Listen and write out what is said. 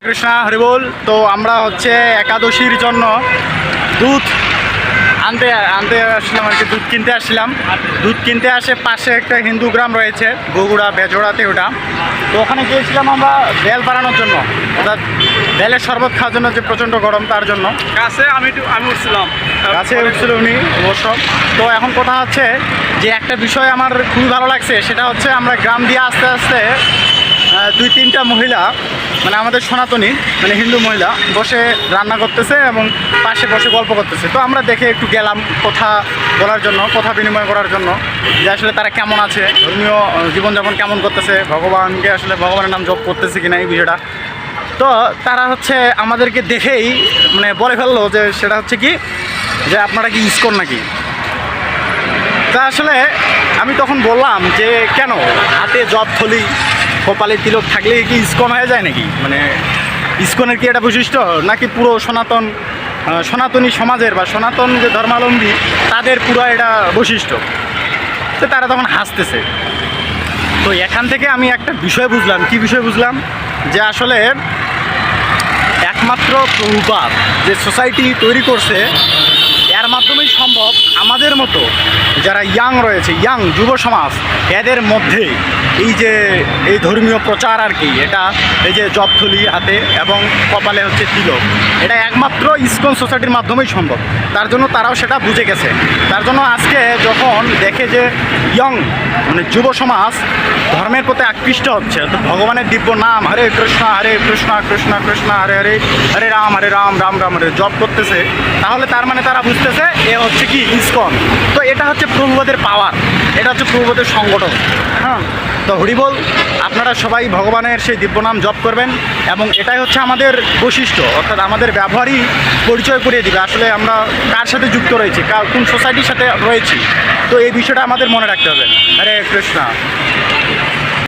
কৃষ্ণা হরিবোল। তো আমরা হচ্ছে একাদশীর জন্য দুধ আনতে আসলাম আর কি, দুধ কিনতে আসছিলাম। দুধ কিনতে আসে পাশে একটা হিন্দু গ্রাম রয়েছে বগুড়া বেজোড়াতে, ওটা তো ওখানে গিয়েছিলাম আমরা বেল বাড়ানোর জন্য, অর্থাৎ বেলের শরবত খাওয়ার জন্য, যে প্রচণ্ড গরম তার জন্য। গাছে আমি উঠছিলাম, গাছে উঠছিল উনি অবশ্য। তো এখন কথা হচ্ছে যে একটা বিষয় আমার খুবই ভালো লাগছে, সেটা হচ্ছে আমরা গ্রাম দিয়ে আস্তে আস্তে দুই তিনটা মহিলা, মানে আমাদের সনাতনী মানে হিন্দু মহিলা বসে রান্না করতেছে এবং পাশে বসে গল্প করতেছে। তো আমরা দেখে একটু গেলাম কথা বলার জন্য, কথা বিনিময় করার জন্য, যে আসলে তারা কেমন আছে, ধর্মীয় জীবনযাপন কেমন করতেছে, ভগবানকে আসলে ভগবানের নাম জপ করতেছে কিনা এই বিষয়টা। তো তারা হচ্ছে আমাদেরকে দেখেই মানে বলে ফেললো যে সেটা হচ্ছে কি, যে আপনারা কি ইসকন নাকি। তা আসলে আমি তখন বললাম যে কেন, হাতে জপ থলি কপালে তিলক থাকলে কি ইসকন হয়ে যায় নাকি, মানে ইসকনের কি এটা বৈশিষ্ট্য নাকি পুরো সনাতনী সমাজের বা সনাতন যে ধর্মাবলম্বী তাদের পুরো এটা বৈশিষ্ট্য। তো তারা তখন হাসতেছে। তো এখান থেকে আমি একটা বিষয় বুঝলাম, কি বিষয় বুঝলাম, যে আসলে একমাত্র প্রভুপাদ যে সোসাইটি তৈরি করছে, এর মাধ্যমেই সম্ভব আমাদের মতো যারা ইয়াং রয়েছে, ইয়াং যুব সমাজ, এদের মধ্যে এই যে এই ধর্মীয় প্রচার আর কি, এটা এই যে জপথলি হাতে এবং কপালে হচ্ছে তিলক, এটা একমাত্র ইসকন সোসাইটির মাধ্যমেই সম্ভব। তার জন্য তারাও সেটা বুঝে গেছে। তার জন্য আজকে যখন দেখে যে ইয়ং মানে যুব সমাজ ধর্মের প্রতি আকৃষ্ট হচ্ছে, তো ভগবানের দিব্য নাম হরে কৃষ্ণ কৃষ্ণ কৃষ্ণ হরে হরে, হরে রাম রাম রাম হরে জপ করতেছে, তাহলে তার মানে তারা বুঝতেছে এ হচ্ছে কি ইসকন। তো এটা হচ্ছে প্রভুপাদের পাওয়ার, এটা হচ্ছে প্রভুপাদের সংগঠন। হ্যাঁ, তো হরিবোল, আপনারা সবাই ভগবানের সেই দিব্য নাম জপ করবেন এবং এটাই হচ্ছে আমাদের বৈশিষ্ট্য, অর্থাৎ আমাদের ব্যবহারই পরিচয় করিয়ে দিবে আসলে আমরা কার সাথে যুক্ত রয়েছি, কোন সোসাইটির সাথে রয়েছি। তো এই বিষয়টা আমাদের মনে রাখতে হবে। হরে কৃষ্ণ।